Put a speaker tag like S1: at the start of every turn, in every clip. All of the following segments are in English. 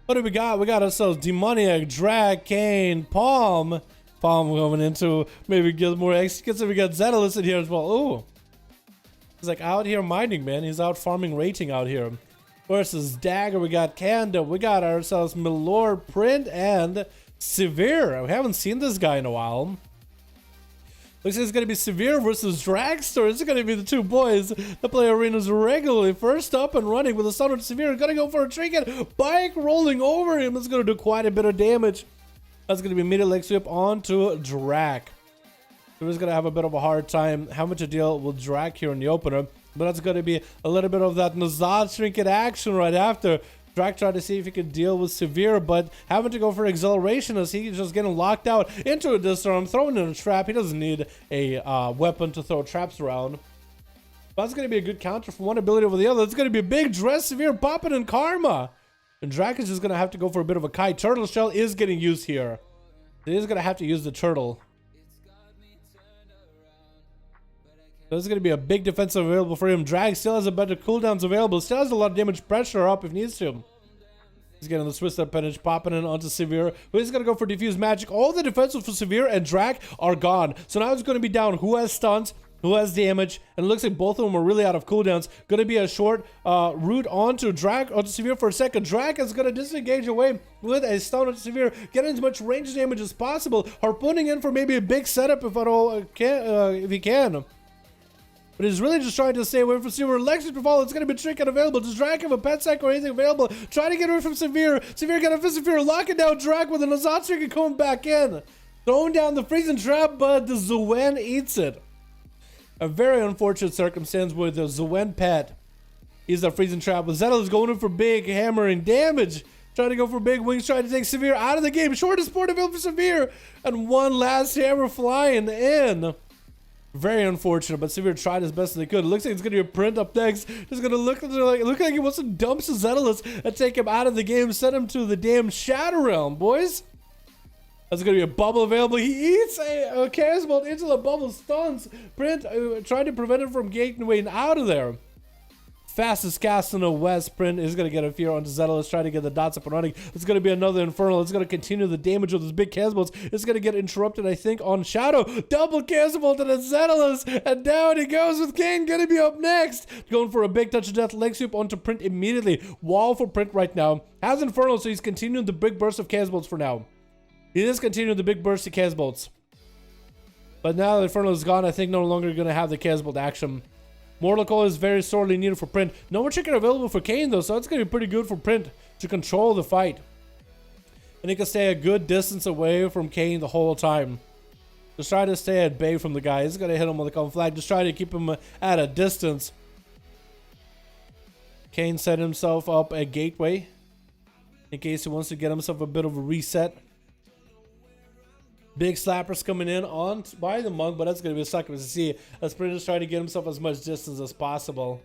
S1: What do we got? We got ourselves Demoniac, Drag, Kane, Palm. Palm going into maybe get more executes. We got Zetalus in here as well. Ooh. He's like out here mining, man. He's out farming rating out here. Versus Dagger, we got Kanda. We got ourselves Milord, Print, and Severe. We haven't seen this guy in a while. Looks like it's going to be Severe versus Dragster. It's going to be the two boys that play arenas regularly. First up and running with a Son of Severe. Going to go for a trinket. Bike rolling over him. It's going to do quite a bit of damage. That's going to be immediate leg sweep onto Drak. So he's going to have a bit of a hard time. How much a deal will Drak here in the opener? But that's going to be a little bit of that Nazad trinket action right after. Drak tried to see if he could deal with Severe, but having to go for acceleration as he's just getting locked out into a disarm, throwing in a trap. He doesn't need a weapon to throw traps around. But that's going to be a good counter from one ability over the other. It's going to be a big dress, Severe popping in Karma. And Drak is just going to have to go for a bit of a kite. Turtle Shell is getting used here. He is going to have to use the turtle. So this is going to be a big defensive available for him. Drag still has a better cooldowns available. Still has a lot of damage pressure up if needs to. He's getting the Swiss appendage popping in onto Severe. But he's going to go for Diffuse Magic. All the defenses for Severe and Drag are gone. So now it's going to be down who has stuns, who has damage. And it looks like both of them are really out of cooldowns. Going to be a short route onto Drag, onto Severe for a second. Drag is going to disengage away with a stun onto Severe. Getting as much range damage as possible. Harpooning in for maybe a big setup if at all, if he can. But he's really just trying to stay away from Severe. Electric to follow. It's going to be trinket available. Does Drak have a pet sack or anything available? Trying to get away from Severe. Severe got a fist of fear. Locking down Drak with an Azat trinket coming back in. Throwing down the freezing trap, but the Zuen eats it. A very unfortunate circumstance with the Zuen pet. He's a freezing trap. But Zettel is going in for big hammering damage. Trying to go for big wings. Trying to take Severe out of the game. Shortest port available for Severe. And one last hammer flying in. Very unfortunate, but Severe tried as best as they could. It looks like it's going to be a Print up next. It's going to look like he wants to dump Zetalus and take him out of the game. Send him to the damn Shadow Realm, boys. That's going to be a bubble available. He eats a Chaos Bolt into the bubble, stuns Print, trying to prevent him from getting out of there. Fastest cast in the West. Print is going to get a fear onto Zetalus, trying to get the dots up and running. It's going to be another Infernal. It's going to continue the damage of those big Chaos It's going to get interrupted, I think, on Shadow. Double Chaos Bolt and Zetalus. And down he goes with Kane. Going to be up next. Going for a big touch of death. Leg sweep onto Print immediately. Wall for Print right now. Has Infernal, so he's continuing the big burst of Chaos Bolts for now. He is continuing the big burst of Chaos Bolts. But now the Infernal is gone, I think no longer going to have the Chaos Bolt action. Mortal Coil is very sorely needed for Print. No more trinket available for Kane though, so it's going to be pretty good for Print to control the fight. And he can stay a good distance away from Kane the whole time. Just try to stay at bay from the guy. He's going to hit him with a common flag. Just try to keep him at a distance. Kane set himself up a gateway in case he wants to get himself a bit of a reset. Big slappers coming in on by the Monk, but that's going to be a sucker to see as Print is trying to get himself as much distance as possible.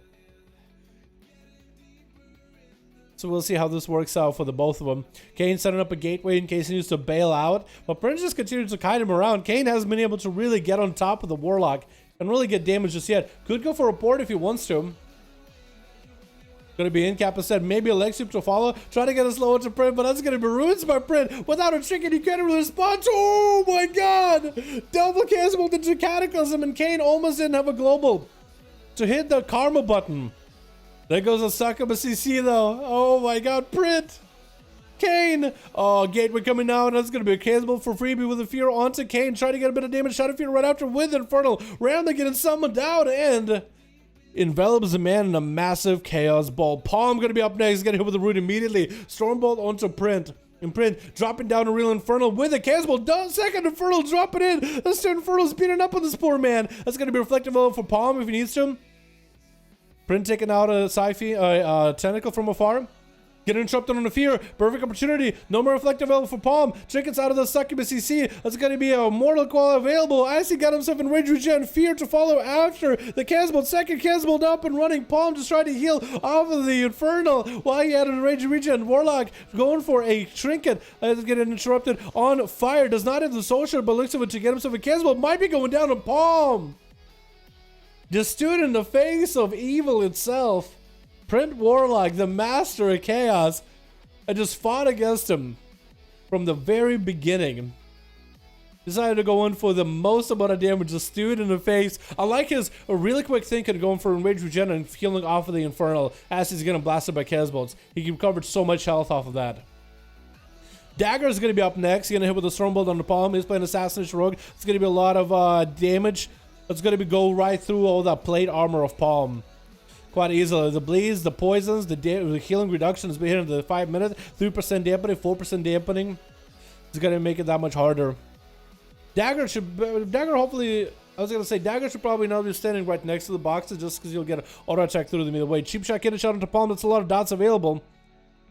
S1: So we'll see how this works out for the both of them. Kane setting up a gateway in case he needs to bail out, but Print just continues to kite him around. Kane hasn't been able to really get on top of the Warlock and really get damage just yet. Could go for a port if he wants to. Going to be in cap instead. Maybe a leg sweep to follow. Try to get a slow to Print, but that's going to be ruined by Print. Without a trinket, he can't really respond to. Oh my god! Double Chaos Bolt into Cataclysm, and Kane almost didn't have a global to hit the Karma button. There goes a succubus CC though. Oh my god, Print! Kane! Oh, Gateway coming out. That's going to be a Chaos Bolt for freebie with a fear onto Kane. Try to get a bit of damage. Shadow Fear right after with Infernal. Randomly getting summoned out and envelops the man in a massive Chaos Bolt. Palm going to be up next. Get hit with the root immediately. Stormbolt onto Print. And Print dropping down a real Infernal with a Chaos Bolt. Second Infernal dropping in. This Infernal's beating up on this poor man. That's going to be reflective for Palm if he needs to. Print taking out a Sci-Fi tentacle from afar. Getting interrupted on the fear. Perfect opportunity. No more reflective elbow for Palm. Trinkets out of the succubus CC. That's going to be a mortal coil available. Icy got himself in rage regen. Fear to follow after the Chaos Bolt. Second Chaos Bolt up and running. Palm just trying to heal off of the Infernal while he had a rage regen. Warlock going for a trinket. Getting interrupted on fire. Does not have the social, but looks of it to get himself a Chaos Bolt. Might be going down to Palm. Just stood in the face of evil itself. Print Warlock, the master of chaos, I just fought against him from the very beginning. Decided to go in for the most amount of damage, just threw it in the face. I like his really quick thinking, going for enraged regen and healing off of the Infernal as he's getting blasted by Chaos Bolts. He covered so much health off of that. Dagger is going to be up next. He's going to hit with a Stormbolt on the palm. He's playing Assassination Rogue. It's going to be a lot of damage. It's going to go right through all that plate armor of palm. Quite easily. The bleeds, the poisons, the healing reduction is being hit into the 5 minutes. 3% dampening, 4% dampening. It's going to make it that much harder. Dagger hopefully, I was going to say, Dagger should probably not be standing right next to the boxes just because you'll get an auto attack through them either way. Cheap shot, get a shot into palm. That's a lot of dots available.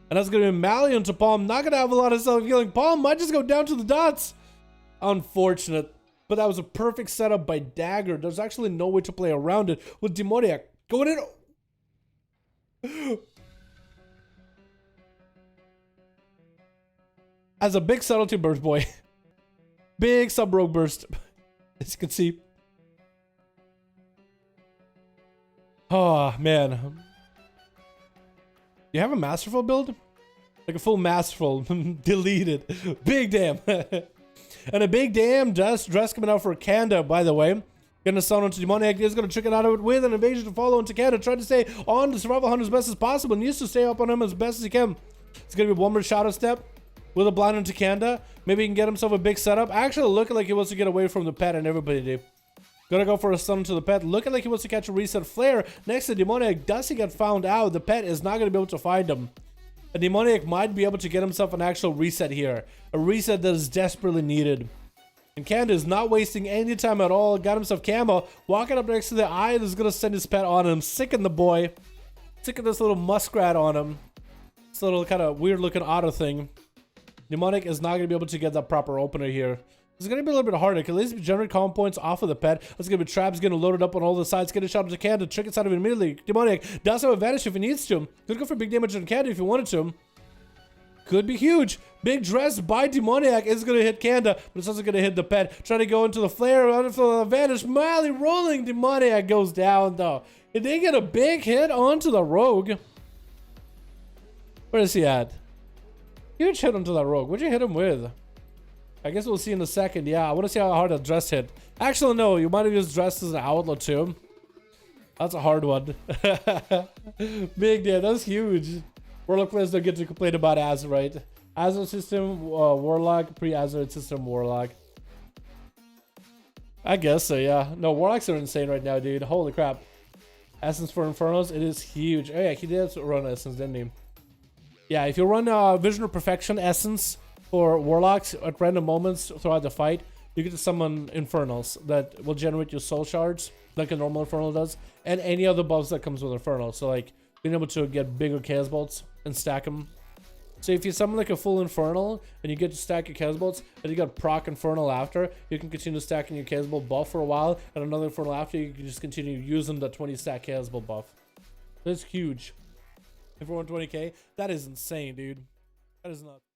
S1: And that's going to be Mally into palm. Not going to have a lot of self-healing. Palm might just go down to the dots. Unfortunate. But that was a perfect setup by Dagger. There's actually no way to play around it with Demoniac going in. As a big subtlety burst, boy. Big sub-rogue burst, as you can see. Oh, man. You have a Masterful build? Like a full Masterful. Deleted. Big damn. And a big damn dress coming out for Kanda, by the way. Gonna summon onto Demoniac. He's gonna trick it out of it with an invasion to follow into Kanda. Try to stay on the Survival Hunter as best as possible. Needs to stay up on him as best as he can. It's gonna be one more Shadow Step. With a blind into Kanda, maybe he can get himself a big setup. Actually looking like he wants to get away from the pet and everybody did. Gonna go for a stun to the pet. Looking like he wants to catch a reset flare. Next to Demoniac, does he get found out? The pet is not gonna be able to find him. A Demoniac might be able to get himself an actual reset here. A reset that is desperately needed. And Kanda is not wasting any time at all. Got himself camo. Walking up next to the eye is gonna send his pet on him. Sicken the boy. Sicken this little muskrat on him. This little kind of weird looking otter thing. Demonic is not going to be able to get that proper opener here. It's going to be a little bit harder. Can at least generate common points off of the pet. It's going to be traps getting loaded up on all the sides. Get a shot into Kanda. Trick inside of it immediately. Demonic does have advantage if he needs to. Could go for big damage on Kanda if he wanted to. Could be huge. Big dress by Demoniac is going to hit Kanda, but it's also going to hit the pet. Trying to go into the flare. Under the advantage. Mildly rolling. Demoniac goes down though. He did get a big hit onto the rogue. Where is he at? Huge hit onto that rogue. What'd you hit him with? I guess we'll see in a second. Yeah, I want to see how hard that dress hit. Actually, no. You might have used dress as an outlaw too. That's a hard one. Big damn. That's huge. Warlock players don't get to complain about Azeroth. Azeroth system, Warlock. Pre-Azeroth system, Warlock. I guess so, yeah. No, Warlocks are insane right now, dude. Holy crap. Essence for Infernos. It is huge. Oh, yeah. He did run Essence, didn't he? Yeah, if you run Vision of Perfection Essence for Warlocks at random moments throughout the fight, you get to summon Infernals that will generate your soul shards, like a normal Infernal does, and any other buffs that comes with Infernal. So, like, being able to get bigger Chaos Bolts and stack them. So if you summon, like, a full Infernal, and you get to stack your Chaos Bolts, and you got proc Infernal after, you can continue stacking your Chaos Bolt buff for a while, and another Infernal after, you can just continue using the 20 stack Chaos Bolt buff. That's huge. If we're on 20k, that is insane, dude. That is nuts.